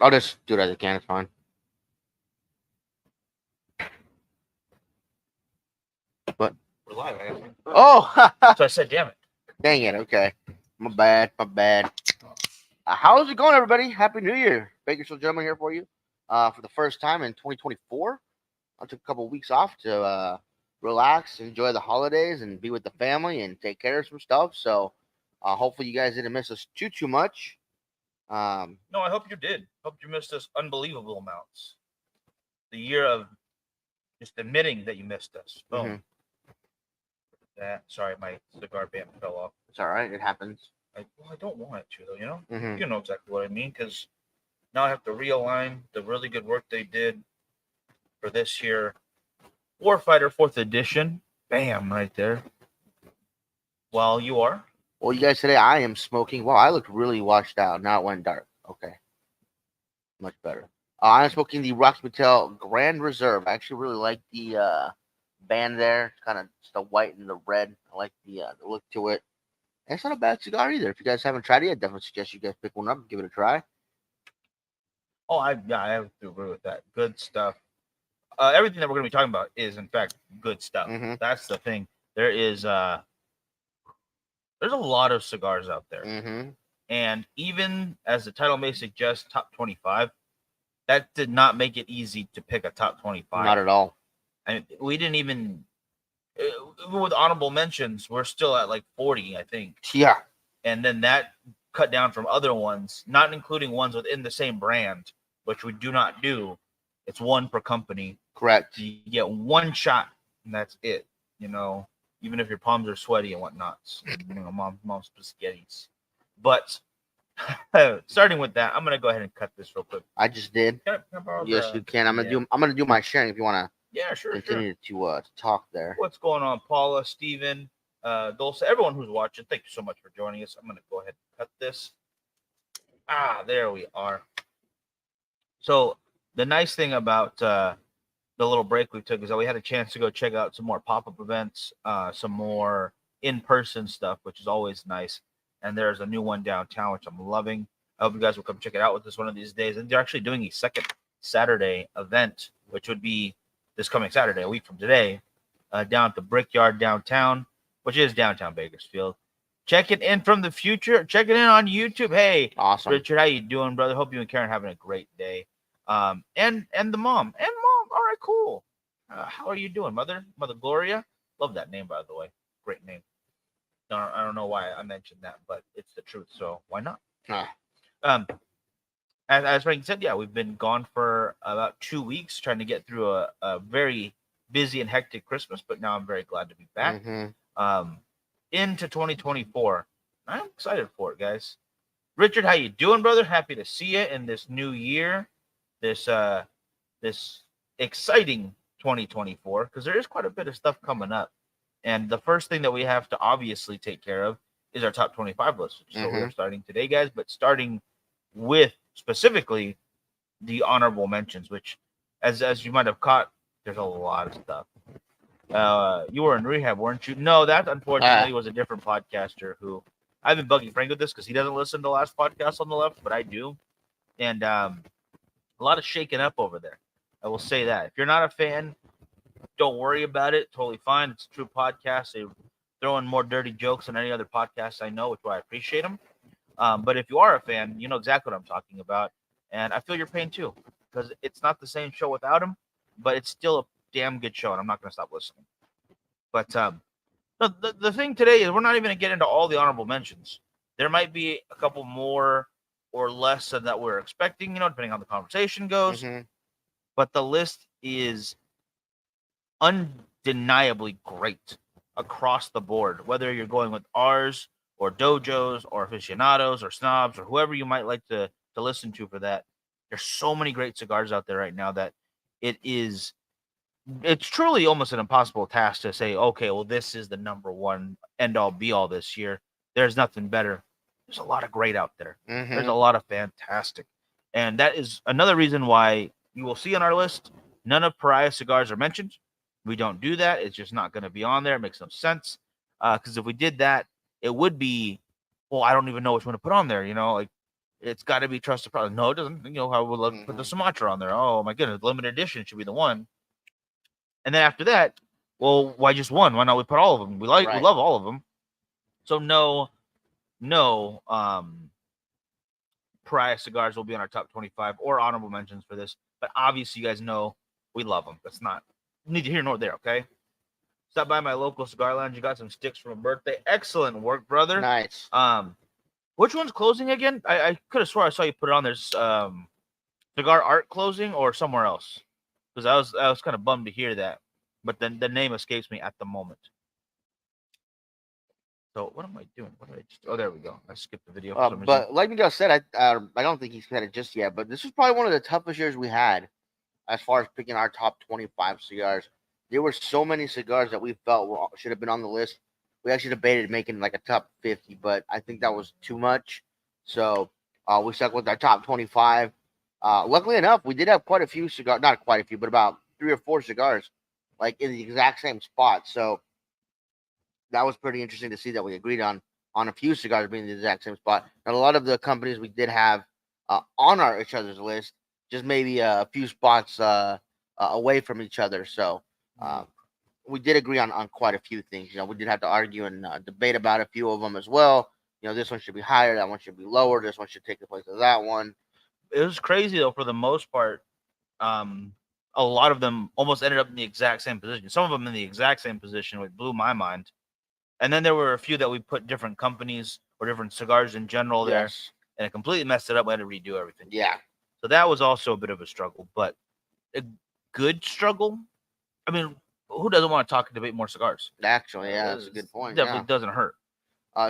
I'll just do it as I can. It's fine. What? We're live. Oh, So I said, damn it. dang it. Okay. My bad. My bad. How's it going, everybody? Happy New Year. Baker Still Gentleman here for you. For the first time in 2024. I took a couple of weeks off to relax, enjoy the holidays, and be with the family and take care of some stuff. So hopefully you guys didn't miss us too much. No, I hope you did. Hope you missed us unbelievable amounts. The year of just admitting that you missed us. Boom. Sorry, my cigar band fell off. It's all right. It happens. I don't want it to, though, you know? You know exactly what I mean, because now I have to realign the really good work they did for this year. Warfighter 4th edition. Bam, right there. Well, you are? Well, you guys, today I am smoking. Wow, I looked really washed out. Now it went dark. Okay. Much better. I'm smoking the Rocky Patel Grand Reserve. I actually really like the band there. It's kind of just the white and the red. I like the look to it. And it's not a bad cigar either. If you guys haven't tried it, I definitely suggest you guys pick one up and give it a try. Oh, I have to agree with that. Good stuff. Everything that we're going to be talking about is, in fact, good stuff. That's the thing. There's a lot of cigars out there. And even as the title may suggest, top 25, that did not make it easy to pick a top 25. Not at all. I mean, we didn't even with honorable mentions, we're still at like 40, I think. Yeah. And then that cut down from other ones, not including ones within the same brand, which we do not do. It's one per company. Correct. You get one shot, and that's it. You know, even if your palms are sweaty and whatnot. You know, mom's spaghettis. But starting with that, I'm gonna go ahead and cut this real quick. I just did. Can I borrow yes, you can. I'm gonna do my sharing if you wanna. Yeah, sure. Continue to talk there. What's going on, Paula, Steven, Dulce, everyone who's watching? Thank you so much for joining us. I'm gonna go ahead and cut this. There we are. So the nice thing about the little break we took is that we had a chance to go check out some more pop-up events, some more in-person stuff, which is always nice. And there's a new one downtown, which I'm loving. I hope you guys will come check it out with us one of these days. And they're actually doing a second Saturday event, which would be this coming Saturday, a week from today, down at the Brickyard downtown, which is downtown Bakersfield. Check it in from the future. Check it in on YouTube. Hey, awesome, Richard, how you doing, brother? Hope you and Karen are having a great day. And the mom. All right, cool. How are you doing, Mother Gloria? Love that name, by the way. Great name. I don't know why I mentioned that, but it's the truth, so why not? As Frank said, yeah, we've been gone for about 2 weeks trying to get through a very busy and hectic Christmas, but now I'm very glad to be back. Into 2024. I'm excited for it, guys. Richard, how you doing, brother? Happy to see you in this new year, this exciting 2024, because there is quite a bit of stuff coming up. And the first thing that we have to obviously take care of is our top 25 list. So we're starting today, guys, but starting with specifically the honorable mentions, which as you might have caught, there's a lot of stuff. You were in rehab, weren't you? No, that unfortunately was a different podcaster who I've been bugging Frank with this because he doesn't listen to the last podcast on the left, but I do. And a lot of shaking up over there. I will say that. If you're not a fan, don't worry about it. Totally fine. It's a true podcast. They throw in more dirty jokes than any other podcast I know, which is why I appreciate them. But if you are a fan, you know exactly what I'm talking about. And I feel your pain too, because it's not the same show without him, but it's still a damn good show, and I'm not going to stop listening. But the thing today is we're not even going to get into all the honorable mentions. There might be a couple more or less than that we're expecting, depending on how the conversation goes. But the list is undeniably great across the board, whether you're going with ours or dojos or aficionados or snobs or whoever you might like to listen to for that. There's so many great cigars out there right now that it's truly almost an impossible task to say, okay, well, this is the number one end all be all this year. There's nothing better. There's a lot of great out there. There's a lot of fantastic. And that is another reason why you will see on our list, none of Pariah cigars are mentioned. We don't do that. It's just not going to be on there. It makes no sense. Because if we did that, it would be, well, I don't even know which one to put on there. Like it's got to be trusted product. No, it doesn't. You know, I would love to put the Sumatra on there. Oh my goodness, limited edition should be the one. And then after that, well, why just one? Why not we put all of them? We Right. love all of them. So no, Pariah cigars will be on our top 25 or honorable mentions for this. But obviously, you guys know we love them. That's not neither here nor there. Okay. Stop by my local cigar lounge. You got some sticks from a birthday. Excellent work, brother. Nice. Which one's closing again? I could have swore I saw you put it on. There's Cigar Art closing or somewhere else. Because I was kind of bummed to hear that. But then the name escapes me at the moment. So what am I doing? What did I just? Oh, there we go. I skipped the video. For some reason. But like Miguel said, I don't think he's had it just yet. But this was probably one of the toughest years we had, as far as picking our top 25 cigars. There were so many cigars that we felt should have been on the list. We actually debated making like a top 50, but I think that was too much. So we stuck with our top 25. Luckily enough, we did have quite a few cigars, not quite a few, but about 3 or 4 cigars, like in the exact same spot. So that was pretty interesting to see that we agreed on a few cigars being in the exact same spot. And a lot of the companies we did have on each other's list, just maybe a few spots away from each other. So we did agree on quite a few things. You know, we did have to argue and debate about a few of them as well. You know, this one should be higher, that one should be lower, this one should take the place of that one. It was crazy though. For the most part, a lot of them almost ended up in the exact same position. Some of them in the exact same position, which blew my mind. And then there were a few that we put different companies or different cigars in general there, and it completely messed it up. We had to redo everything. Yeah. So that was also a bit of a struggle, but a good struggle. I mean, who doesn't want to talk and debate more cigars? Actually, yeah, that's a good point. Definitely doesn't hurt.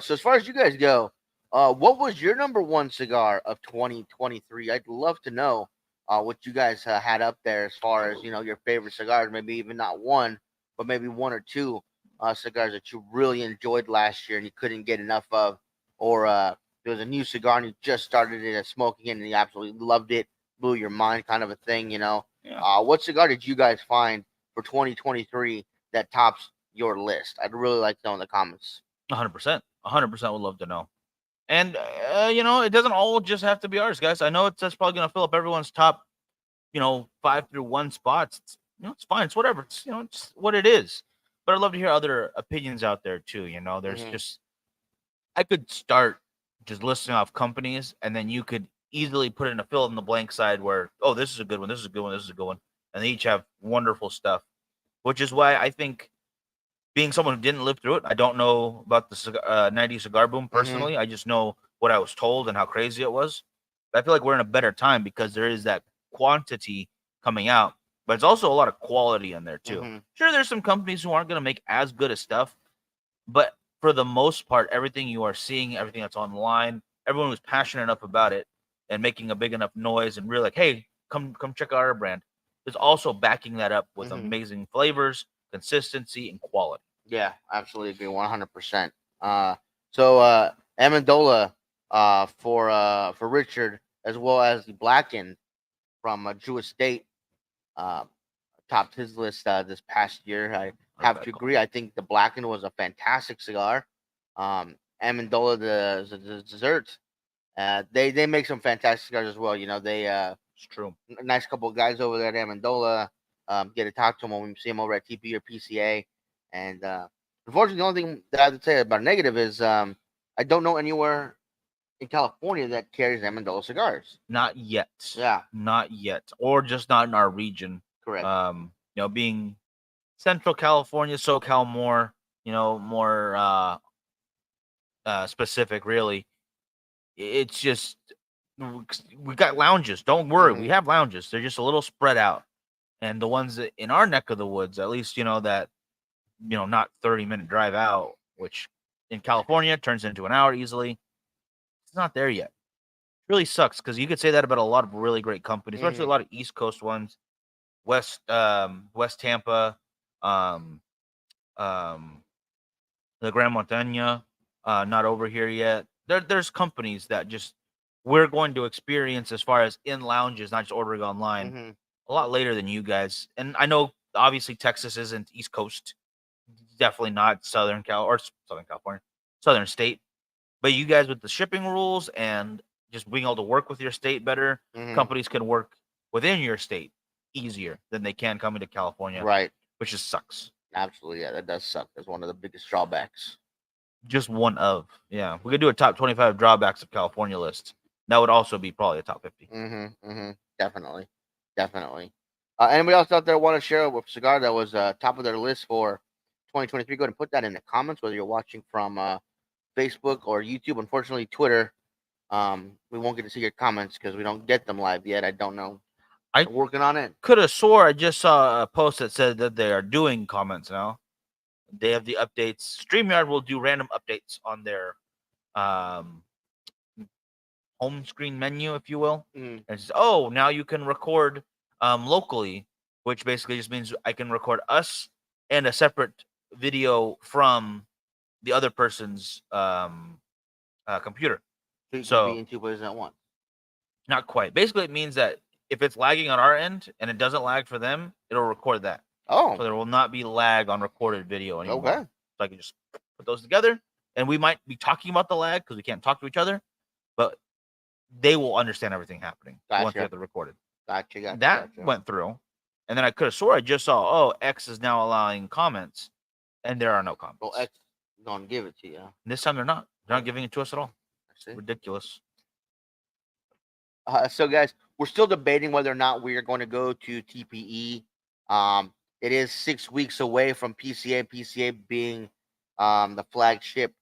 So as far as you guys go, what was your number one cigar of 2023? I'd love to know what you guys had up there as far as, you know, your favorite cigars. Maybe even not one, but maybe one or two cigars that you really enjoyed last year and you couldn't get enough of, or there was a new cigar and you just started it smoking it and you absolutely loved it, blew your mind, kind of a thing, you know. Yeah. What cigar did you guys find for 2023 that tops your list? I'd really like to know in the comments. 100%. 100% would love to know. And you know, it doesn't all just have to be ours, guys. I know that's probably going to fill up everyone's top, you know, 5 through 1 spots. It's, you know, it's fine. It's whatever. It's, you know, it's what it is. But I'd love to hear other opinions out there too. You know, there's just, I could start just listing off companies, and then you could easily put in a fill in the blank side where, oh, this is a good one, this is a good one, this is a good one, and they each have wonderful stuff. Which is why I think, being someone who didn't live through it, I don't know about the 90s cigar boom personally. I just know what I was told and how crazy it was. I feel like we're in a better time because there is that quantity coming out, but it's also a lot of quality in there too. Sure, there's some companies who aren't going to make as good as stuff, but for the most part, everything you are seeing, everything that's online, everyone who's passionate enough about it and making a big enough noise and really like, hey, come check out our brand, is also backing that up with amazing flavors, consistency, and quality. Yeah, absolutely agree, 100%. So Amendola for Richard, as well as the Blackened from Drew Estate, topped his list this past year. I have to agree. I think the Blackened was a fantastic cigar. Amendola, the dessert, they make some fantastic cigars as well. You know, they it's true. Nice couple of guys over there at Amendola. Get to talk to them when we see them over at TP or PCA. And unfortunately, the only thing that I have to say about negative is I don't know anywhere in California that carries Amendola cigars. Not yet. Yeah. Not yet. Or just not in our region. Correct. You know, being Central California, SoCal more, you know, more specific, really. It's just, we got lounges. Don't worry. We have lounges. They're just a little spread out. And the ones that in our neck of the woods, at least, you know, that, you know, not 30-minute drive out, which in California turns into an hour easily. It's not there yet. It really sucks because you could say that about a lot of really great companies, especially a lot of East Coast ones, West Tampa, the Grand Montaña, not over here yet. There's companies that just we're going to experience as far as in lounges, not just ordering online, a lot later than you guys. And I know obviously Texas isn't East Coast. Definitely not Southern California, Southern State, but you guys with the shipping rules and just being able to work with your state better. Mhm. Companies can work within your state easier than they can coming to California, Right. which just sucks. Absolutely. Yeah, that does suck. That's one of the biggest drawbacks. Just one of. Yeah. We could do a top 25 drawbacks of California list. That would also be probably a top 50. Definitely. Definitely. Anybody else out there want to share a cigar that was top of their list for 2023? Go ahead and put that in the comments, whether you're watching from Facebook or YouTube. Unfortunately, Twitter, we won't get to see your comments because we don't get them live yet. I don't know. I We're working on it. could have swore I just saw a post that said that they are doing comments now. They have the updates. StreamYard will do random updates on their home screen menu, if you will. Mm. And it says, oh, now you can record locally, which basically just means I can record us and a separate video from the other person's computer. So you So- can be in two places at once. Not quite. Basically, it means that if it's lagging on our end and it doesn't lag for them, it'll record that. Oh, So there will not be lag on recorded video anymore. okay. So I can just put those together, and we might be talking about the lag because we can't talk to each other, but they will understand everything happening once Gotcha. we have it recorded. Gotcha. That Gotcha. went through, and then I could have swore I just saw, oh, X is now allowing comments, and there are no comments. Well, X is gonna give it to you. This time they're not. They're not giving it to us at all. I see. Ridiculous. So, guys, we're still debating whether or not we are going to go to TPE. It is 6 weeks away from PCA. PCA being the flagship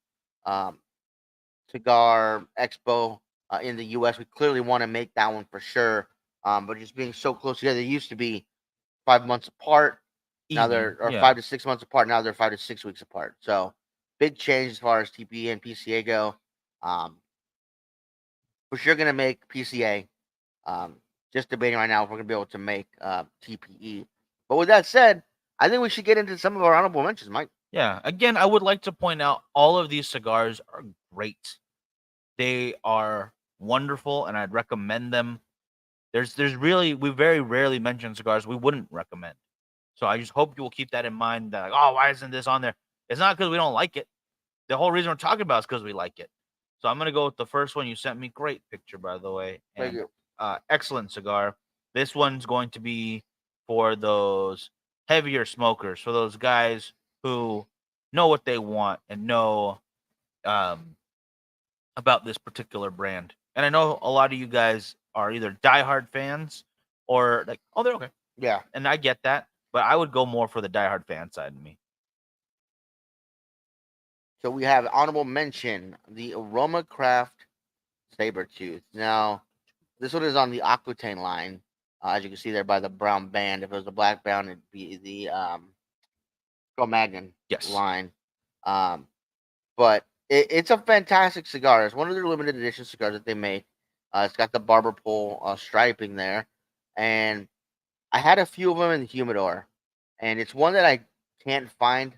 cigar expo in the U.S. We clearly want to make that one for sure. But just being so close together, they used to be 5 months apart. Now Easy. they're or Yeah. 5 to 6 months apart. Now they're 5 to 6 weeks apart. So big change as far as TPE and PCA go. For sure gonna make PCA. Just debating right now if we're gonna be able to make TPE. But with that said, I think we should get into some of our honorable mentions, Mike. Yeah. Again, I would like to point out all of these cigars are great. They are wonderful, and I'd recommend them. There's really, we very rarely mention cigars we wouldn't recommend. So I just hope you will keep that in mind. That, like, oh, why isn't this on there? It's not because we don't like it. The whole reason we're talking about is because we like it. So I'm gonna go with the first one you sent me. Great picture, by the way. Thank And, you. excellent cigar. This one's going to be for those heavier smokers, for those guys who know what they want and know about this particular brand. And I know a lot of you guys are either diehard fans or like, oh, they're okay. Yeah. And I get that, but I would go more for the diehard fan side of me. So we have honorable mention, the Aroma Craft Sabertooth. Now, this one is on the Aquitaine line. As you can see there by the brown band. If it was a black band, it'd be the Cro-Magnon Yes. line. But it's a fantastic cigar. It's one of their limited edition cigars that they make. It's got the barber pole striping there. And I had a few of them in the humidor. And it's one that I can't find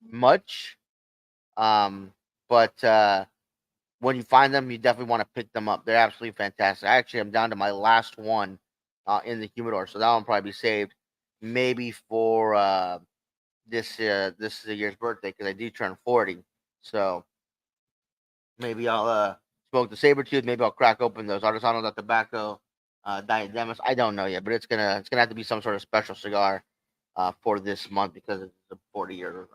much. But when you find them, you definitely want to pick them up. They're absolutely fantastic. I actually am down to my last one in the humidor. So that one will probably be saved maybe for this year's birthday because I do turn 40. So maybe I'll smoke the Sabertooth. Maybe I'll crack open those Artesano del Tobacco Diademas. I don't know yet, but it's gonna have to be some sort of special cigar for this month because it's a 40-year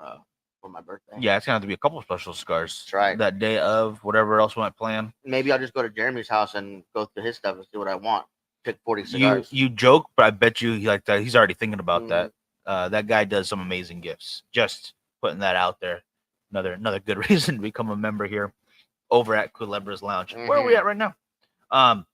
for my birthday. Yeah, it's gonna have to be a couple of special cigars. That's right. That day of whatever else we might plan. Maybe I'll just go to Jeremy's house and go through his stuff and see what I want. Pick 40 cigars. You joke, but I bet you like that he's already thinking about Mhm. that. That guy does some amazing gifts. Just putting that out there. Another good reason to become a member here over at Culebra's Lounge. Where are we Mhm. at right now?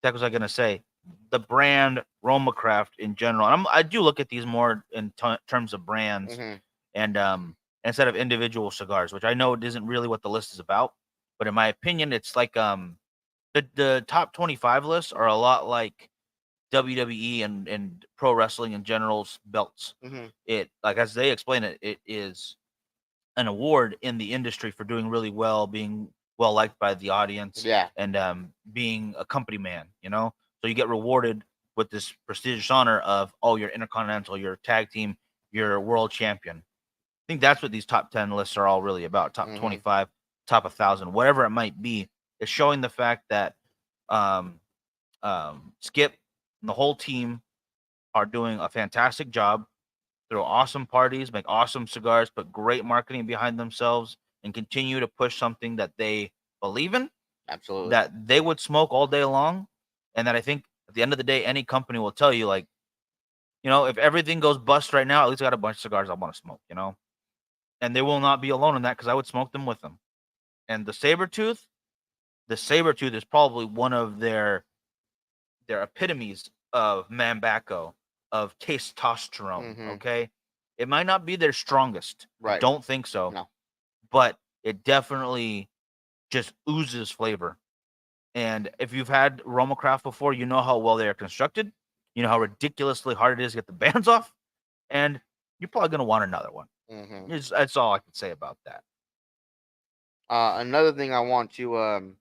That was I gonna say. The brand Roma Craft in general. And I do look at these more in terms of brands Mhm. and instead of individual cigars, which I know it isn't really what the list is about. But in my opinion, it's like the top 25 lists are a lot like WWE and pro wrestling in general's belts. Mhm. It, like as they explain it, it is an award in the industry for doing really well, being well liked by the audience, Yeah. and being a company man. So you get rewarded with this prestigious honor of, oh, you're intercontinental, you're tag team, you're world champion. I think that's what these top 10 lists are all really about. Top Mhm. 25, top 1,000, whatever it might be. It's showing the fact that Skip and the whole team are doing a fantastic job. Throw awesome parties, make awesome cigars, put great marketing behind themselves, and continue to push something that they believe in, Absolutely. that they would smoke all day long, and that I think at the end of the day, any company will tell you, like, if everything goes bust right now, at least I got a bunch of cigars I want to smoke, and they will not be alone in that because I would smoke them with them. And the Sabertooth is probably one of their epitomes of Mambaco, of testosterone. Mhm. Okay, it might not be their strongest. I Right. don't think so. No. But it definitely just oozes flavor. And if you've had Romacraft before, you know how well they are constructed. You know how ridiculously hard it is to get the bands off, and you're probably gonna want another one. Mhm. That's all I can say about that. Another thing I want to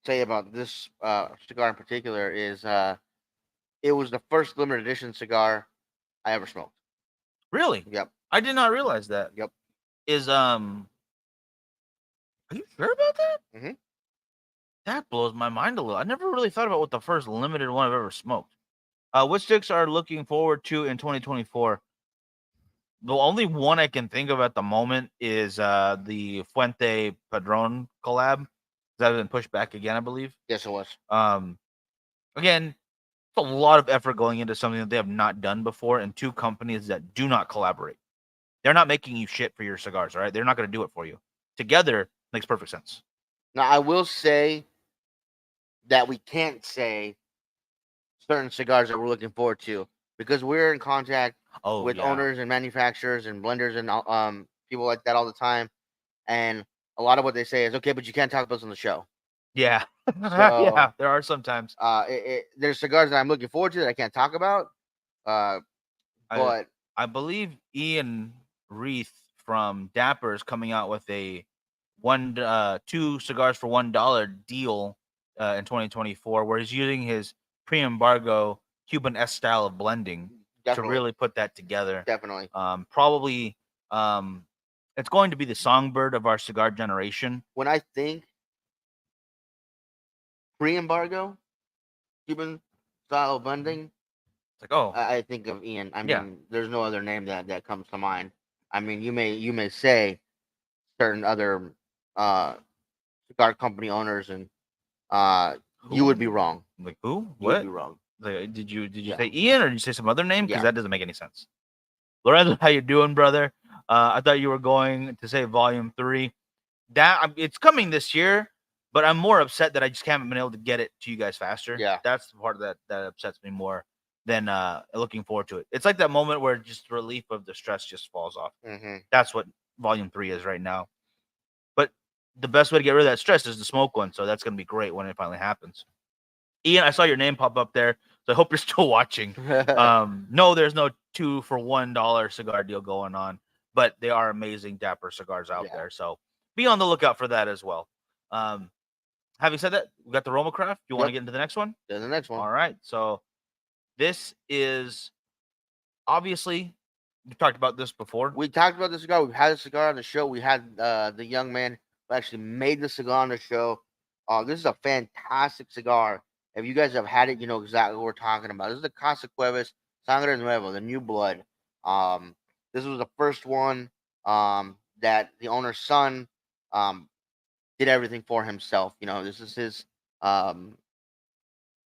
say about this cigar in particular is it was the first limited edition cigar I ever smoked. Really, Yep. I did not realize that. Yep. Is Are you sure about that? Mhm. That blows my mind a little. I never really thought about what the first limited one I've ever smoked. What sticks are looking forward to in 2024? The only one I can think of at the moment is the Fuente Padron collab. That has been pushed back again, I believe. Yes, it was. Again, it's a lot of effort going into something that they have not done before, and two companies that do not collaborate. They're not making you shit for your cigars, all right? They're not going to do it for you. Together makes perfect sense. Now, I will say that we can't say certain cigars that we're looking forward to because we're in contact with owners and manufacturers and blenders and people like that all the time, and a lot of what they say is okay, but you can't talk about this on the show. Yeah. So, yeah, there are sometimes. There's cigars that I'm looking forward to that I can't talk about. But I believe Ian Reith from Dapper is coming out with a 2 cigars for $1 deal in 2024, where he's using his pre-embargo Cuban S style of blending to really put that together. Definitely. Probably it's going to be the songbird of our cigar generation. When I think pre-embargo Cuban style of blending, it's like, I think of Ian. I mean, there's no other name that comes to mind. I mean, you may say certain other cigar company owners, and you would be wrong. Like who? You What? would be wrong. Like, did you say Ian, or did you say some other name? Because Yeah. that doesn't make any sense. Lorenzo, how you doing, brother? I thought you were going to say Volume 3. It's coming this year, but I'm more upset that I just haven't been able to get it to you guys faster. Yeah. That's the part that upsets me more than looking forward to it. It's like that moment where just relief of the stress just falls off. Mm-hmm. That's what Volume 3 is right now. But the best way to get rid of that stress is to smoke one, so that's going to be great when it finally happens. Ian, I saw your name pop up there, so I hope you're still watching. No, there's no 2 for $1 cigar deal going on, but they are amazing Dapper cigars out there, so be on the lookout for that as well. Having said that, we got the Romacraft. You want to get into the next one? Yeah, the next one. All right, so this is obviously, we talked about this before. We talked about the cigar. We've had a cigar on the show. We had the young man who actually made the cigar on the show. This is a fantastic cigar. If you guys have had it, you know exactly what we're talking about. This is the Casa Cuevas Sangre Nueva, the new blood. This was the first one that the owner's son did everything for himself. You know, this is his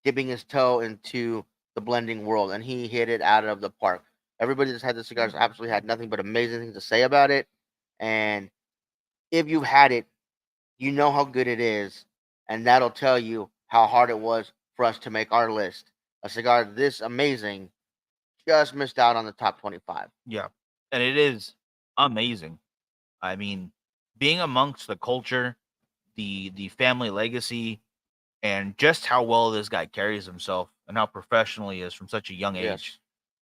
dipping his toe into the blending world, and he hit it out of the park. Everybody that's had the cigars absolutely had nothing but amazing things to say about it. And if you've had it, you know how good it is, and that'll tell you how hard it was for us to make our list. A cigar this amazing just missed out on the top 25. Yeah, and it is amazing. I mean, being amongst the culture, the family legacy, and just how well this guy carries himself and how professional he is from such a young age,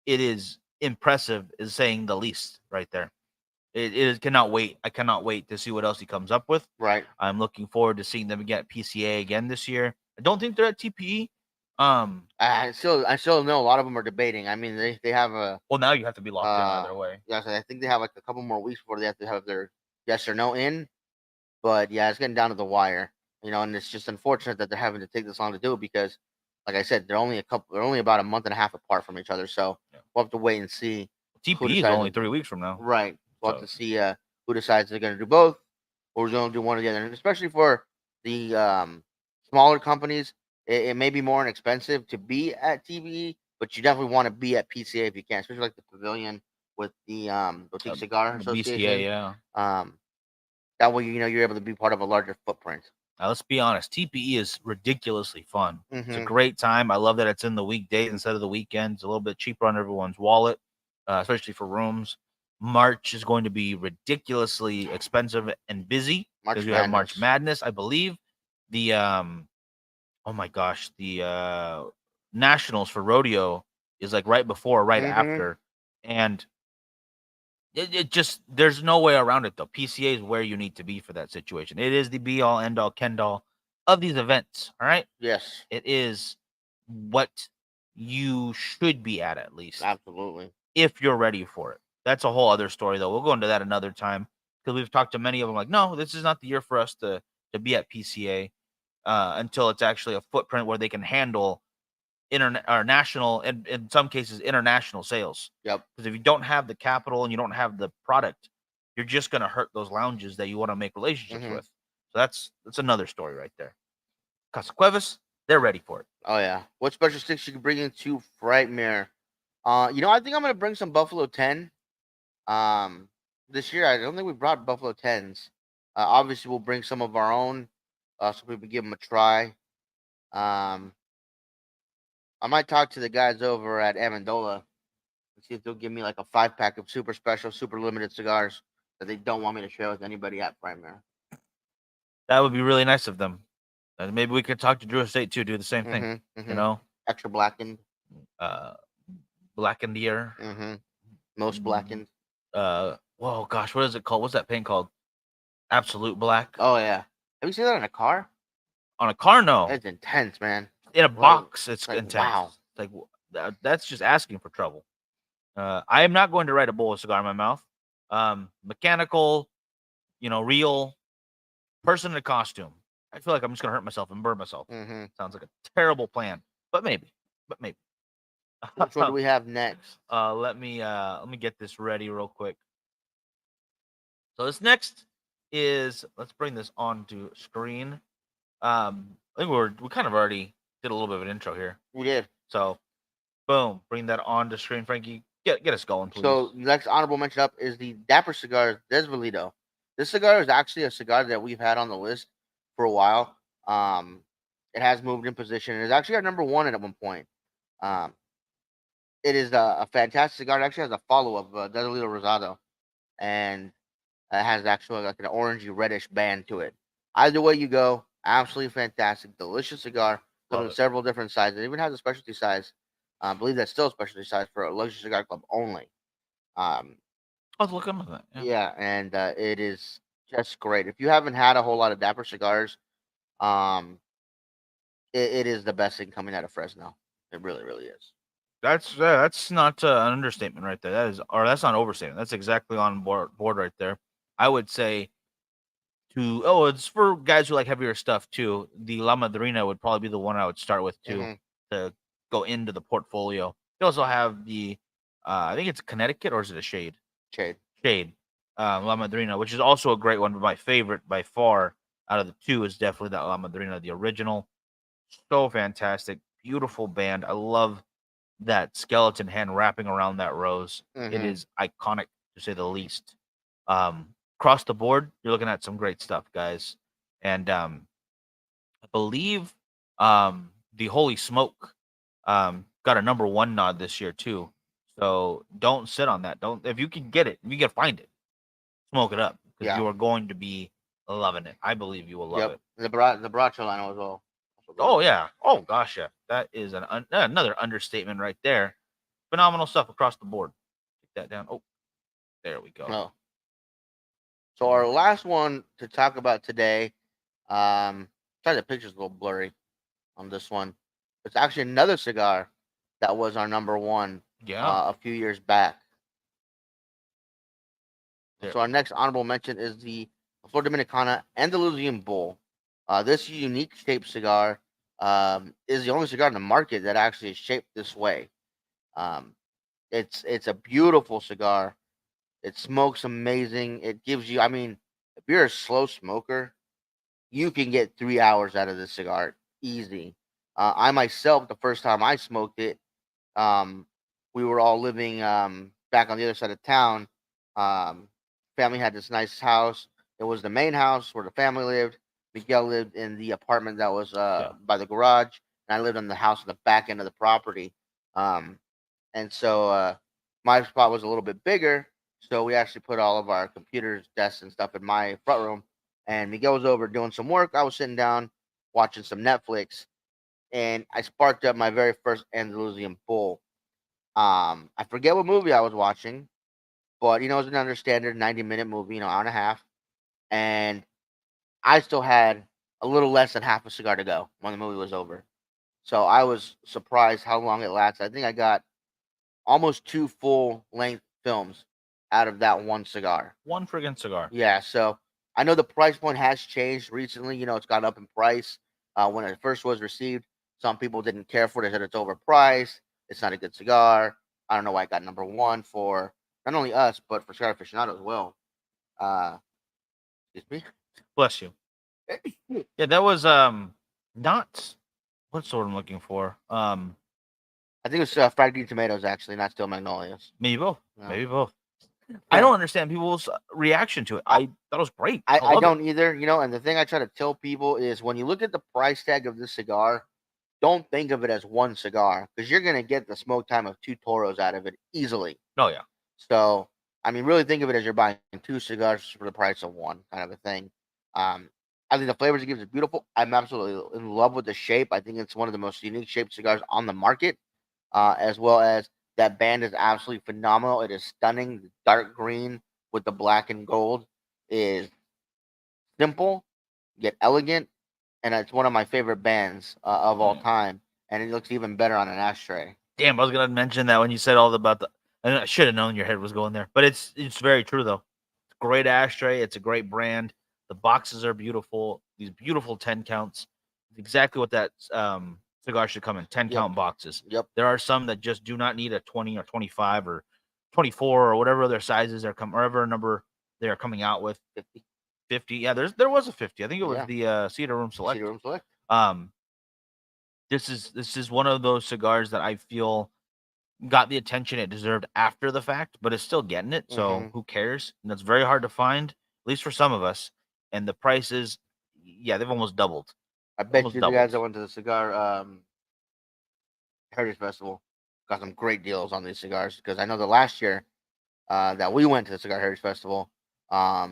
it is impressive, is saying the least right there. It cannot wait. I cannot wait to see what else he comes up with. Right. I'm looking forward to seeing them again at PCA again this year. I don't think they're at TPE. I still know a lot of them are debating. I mean, they have a. Well, now you have to be locked in either way. Yes, I think they have like a couple more weeks before they have to have their yes or no in. But yeah, it's getting down to the wire. And it's just unfortunate that they're having to take this long to do it because, like I said, they're only about a month and a half apart from each other. So Yeah. we'll have to wait and see. TPE is only 3 weeks from now. Right. We'll have So- to see who decides they're going to do both or who's going to do one or the other. And especially for the smaller companies, it may be more inexpensive to be at TBE, but you definitely want to be at PCA if you can, especially like the Pavilion with the Boutique Cigar the Association. BCA, yeah. That way, you're able to be part of a larger footprint. Now, let's be honest. TPE is ridiculously fun. It's a Mhm. great time. I love that it's in the weekdays instead of the weekends. A little bit cheaper on everyone's wallet, especially for rooms. March is going to be ridiculously expensive and busy March because we have March Madness. Madness. I believe the oh my gosh, the nationals for rodeo is like right before, or right Mhm. after, and it just there's no way around it though. PCA is where you need to be for that situation. It is the be all end all Ken all of these events. All right, Yes, it is what you should be at least absolutely. if you're ready for it. That's a whole other story though. We'll go into that another time because we've talked to many of them like, no, this is not the year for us to be at PCA until it's actually a footprint where they can handle internet or national and in some cases international sales. Yep. Because if you don't have the capital and you don't have the product, you're just going to hurt those lounges that you want to make relationships Mhm. with. So that's another story right there. Casa Cuevas, they're ready for it. Oh yeah. What special sticks you can bring into Frightmare? I think I'm gonna bring some Buffalo 10. This year I don't think we brought Buffalo 10s. Obviously we'll bring some of our own, so we can give them a try. Um, I might talk to the guys over at Amendola and see if they'll give me like a 5-pack of super special, super limited cigars that they don't want me to share with anybody at Frightmare. That would be really nice of them. And maybe we could talk to Drew Estate too, do the same thing. Mhm. You know, Extra blackened. blackened ear. Most blackened. Whoa, gosh, what is it called? What's that paint called? Absolute black. Oh yeah. Have you seen that in a car? On a car, no. It's intense, man. In a box, it's like, intense. wow. Like that's just asking for trouble. I am not going to write a bowl of cigar in my mouth. Mechanical, real person in a costume. I feel like I'm just gonna hurt myself and burn myself. Sounds like a terrible plan, but maybe. Which one do we have next? Let me get this ready real quick. So this next is, let's bring this onto screen. I think we kind of already did a little bit of an intro here. We did. So, boom, bring that onto screen, Frankie. Get us going, please. So next honorable mention up is the Dapper Cigars Desvalido. This cigar is actually a cigar that we've had on the list for a while. It has moved in position. It's actually our number one at one point. It is a fantastic cigar. It actually has a follow-up, Desvalido Rosado, and it has actually like an orangey reddish band to it. Either way you go, absolutely fantastic, delicious cigar. Comes in several different sizes. It even has a specialty size. I believe that's still a specialty size for a luxury cigar club only. I was looking at that. Yeah, and it is just great. If you haven't had a whole lot of Dapper cigars, it is the best thing coming out of Fresno. It really, really is. That's not an understatement right there. That's not overstatement. That's exactly on board right there. I would say it's for guys who like heavier stuff too. The La Madrina would probably be the one I would start with too to go into the portfolio. You also have the I think it's Connecticut, or is it a Shade? Shade. La Madrina, which is also a great one, but my favorite by far out of the two is definitely that La Madrina, the original. So fantastic, beautiful band. I love that skeleton hand wrapping around that rose. It is iconic to say the least. Across the board, you're looking at some great stuff, guys. And I believe the Holy Smoke got a number one nod this year too. So don't sit on that. If you can get it, if you can find it, smoke it up, because you are going to be loving it. I believe you will love it. The Bracholano as well. Oh yeah. Oh gosh, yeah. That is another understatement right there. Phenomenal stuff across the board. Take that down. Oh, there we go. Oh. So our last one to talk about today, sorry, the picture's a little blurry on this one. It's actually another cigar that was our number one a few years back. So our next honorable mention is the Flor Dominicana Andalusian Bull. This unique shaped cigar is the only cigar in the market that actually is shaped this way. Um, it's a beautiful cigar. It smokes amazing. It gives you, I mean, if you're a slow smoker, you can get 3 hours out of this cigar easy. I myself, the first time I smoked it, um, we were all living back on the other side of town. Um, Family had this nice house. It was the main house where the family lived. Miguel lived in the apartment that was Yeah. by the garage, and I lived in the house on the back end of the property. Um, and so my spot was a little bit bigger. So we actually put all of our computers, desks, and stuff in my front room. And Miguel was over doing some work. I was sitting down watching some Netflix, and I sparked up my very first Andalusian Bull. I forget what movie I was watching, but it was another standard 90-minute movie, hour and a half, and I still had a little less than half a cigar to go when the movie was over. So I was surprised how long it lasted. I think I got almost 2 full length films out of that one cigar. One friggin' cigar. Yeah, so I know the price point has changed recently. It's gone up in price. When it first was received, some people didn't care for it. They said it's overpriced. It's not a good cigar. I don't know why it got number one for not only us, but for Cigar Aficionado as well. Uh, excuse me. Bless you. Yeah, that was not what's the word I'm looking for. I think it's fried green tomatoes, actually, not still magnolias. Maybe both. Yeah. Maybe both. I don't understand people's reaction to it. I thought it was great. I love don't it. either, and the thing I try to tell people is when you look at the price tag of this cigar, don't think of it as one cigar because you're going to get the smoke time of 2 Toros out of it easily. Oh yeah. So, I mean, really think of it as you're buying 2 cigars for the price of one, kind of a thing. I think the flavors it gives is beautiful. I'm absolutely in love with the shape. I think it's one of the most unique shaped cigars on the market, as well as that band is absolutely phenomenal. It is stunning. The dark green with the black and gold is simple yet elegant, and it's one of my favorite bands of all time. And it looks even better on an ashtray. Damn, I was gonna mention that when you said all about the. And I should have known your head was going there, but it's very true though. It's a great ashtray. It's a great brand. The boxes are beautiful. These beautiful 10 counts. Exactly what that cigar should come in. 10 count boxes. Yep. There are some that just do not need a 20 or 25 or 24 or whatever their sizes are whatever number they are coming out with. 50. Yeah, there was a 50. I think it was the Cedar Room Select. Cedar Room Select. This is one of those cigars that I feel got the attention it deserved after the fact, but it's still getting it. So who cares? And it's very hard to find, at least for some of us. And the prices, yeah, they've almost doubled. I bet you the guys that went to the cigar Heritage Festival got some great deals on these cigars because I know the last year that we went to the Cigar Heritage Festival, I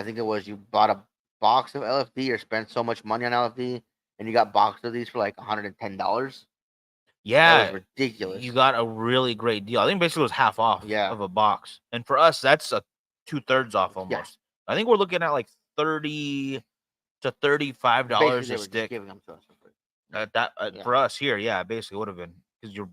think it was you bought a box of LFD or spent so much money on LFD and you got boxed of these for like $110. Yeah, that was ridiculous. You got a really great deal. I think basically it was half off of a box, and for us, that's a 2/3 off almost. Yeah. I think we're looking at like $30 to $35 a stick. Giving them to us for us here, yeah, basically would have been because you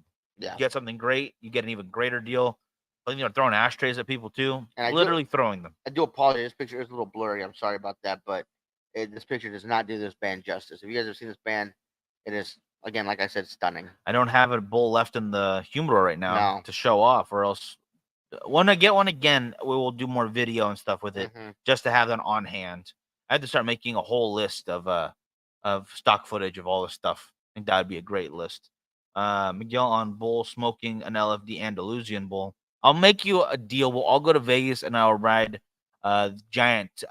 get something great, you get an even greater deal. But throwing ashtrays at people too, and literally throwing them. I do apologize. This picture is a little blurry. I'm sorry about that, but this picture does not do this band justice. If you guys have seen this band, it is, again, like I said, stunning. I don't have a bull left in the humidor right now to show off, or else when I get one again, we will do more video and stuff with it just to have that on hand. I had to start making a whole list of stock footage of all the stuff. I think that would be a great list. Miguel on bull smoking an LFD Andalusian bull. I'll make you a deal. We'll all go to Vegas and I'll ride giant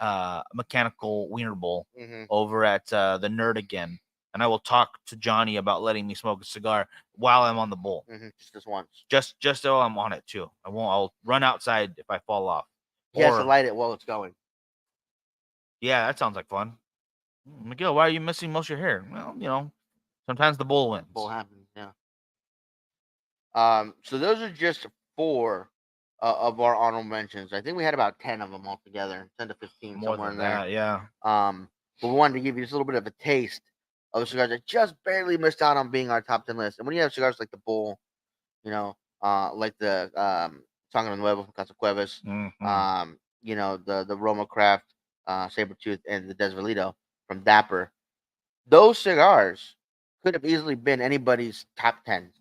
mechanical wiener bull over at the Nerd again. And I will talk to Johnny about letting me smoke a cigar while I'm on the bull. Just once. Just so I'm on it too. I'll run outside if I fall off. He has to light it while it's going. Yeah, that sounds like fun. Miguel, why are you missing most of your hair? Well, sometimes the bull wins. Bull happens, yeah. So those are just 4 of our honorable mentions. I think we had about 10 of them altogether, 10 to 15, more somewhere than in there. That, yeah. But we wanted to give you just a little bit of a taste of the cigars that just barely missed out on being our top 10 list. And when you have cigars like the Bull, like the Sangre Nuevo from Casa Cuevas, the Roma Craft, Sabretooth, and the Desvalido from Dapper, those cigars could have easily been anybody's top 10.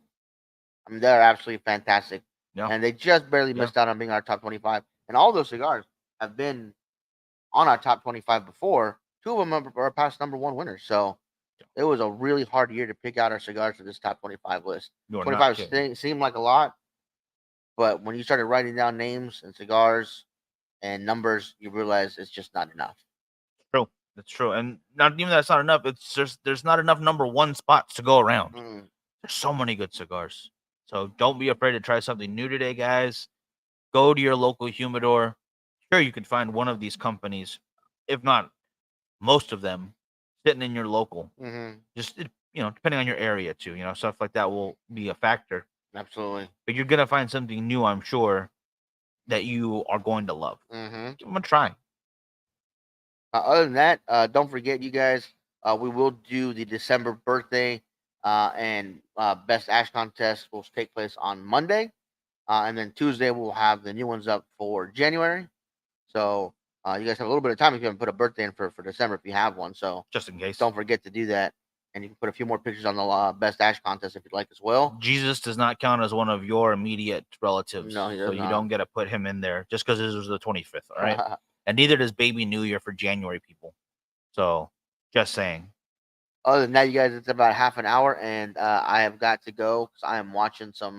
I mean, they're absolutely fantastic. Yeah. And they just barely Yeah. missed out on being our top 25. And all those cigars have been on our top 25 before. Two of them are past #1 winners. So it was a really hard year to pick out our cigars for this top 25 list. You're not 25 kidding. seemed like a lot, but when you started writing down names and cigars and numbers, you realize it's just not enough. True. That's true. And not even that's not enough. It's just there's not enough #1 spots to go around. There's so many good cigars. So don't be afraid to try something new today, guys. Go to your local humidor. Sure, you can find one of these companies, if not most of them, sitting in your local. Just depending on your area too. Stuff like that will be a factor. Absolutely. But you're gonna find something new, I'm sure, that you are going to love. Give them a try. Other than that, don't forget, you guys, we will do the December birthday and best ash contest will take place on Monday. And then Tuesday, we'll have the new ones up for January. So you guys have a little bit of time if you haven't put a birthday in for December if you have one. So just in case, don't forget to do that. And you can put a few more pictures on the best ash contest if you'd like as well. Jesus does not count as one of your immediate relatives. No, he does so you not. don't get to put him in there just because this was the 25th. All right. And neither does Baby New Year for January people. So just saying. Other than that, you guys, it's about half an hour, and I have got to go because I am watching some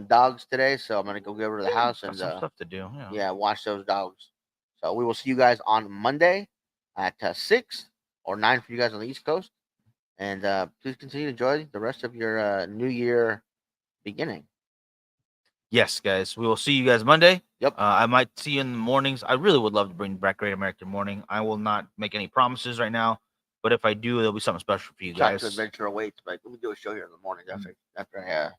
dogs today. So I'm gonna go get over to the house and some stuff to do. Yeah, watch those dogs. So we will see you guys on Monday at 6 or 9 for you guys on the East Coast. And please continue to enjoy the rest of your New Year beginning. Yes, guys. We will see you guys Monday. Yep. I might see you in the mornings. I really would love to bring back Great American Morning. I will not make any promises right now, but if I do, there'll be something special for you guys. Chocolate Adventure awaits, but let me do a show here in the morning after I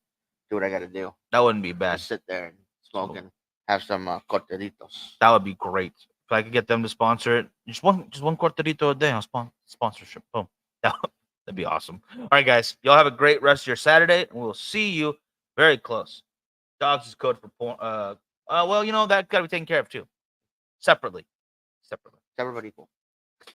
do what I got to do. That wouldn't be bad. Just sit there and smoke and have some cortaditos. That would be great. If I could get them to sponsor it, just one cortadito a day on sponsorship. Boom. That'd be awesome. All right, guys. Y'all have a great rest of your Saturday, and we'll see you very close. Dogs is code for porn. Well, that got to be taken care of too. Separately. Separate but equal.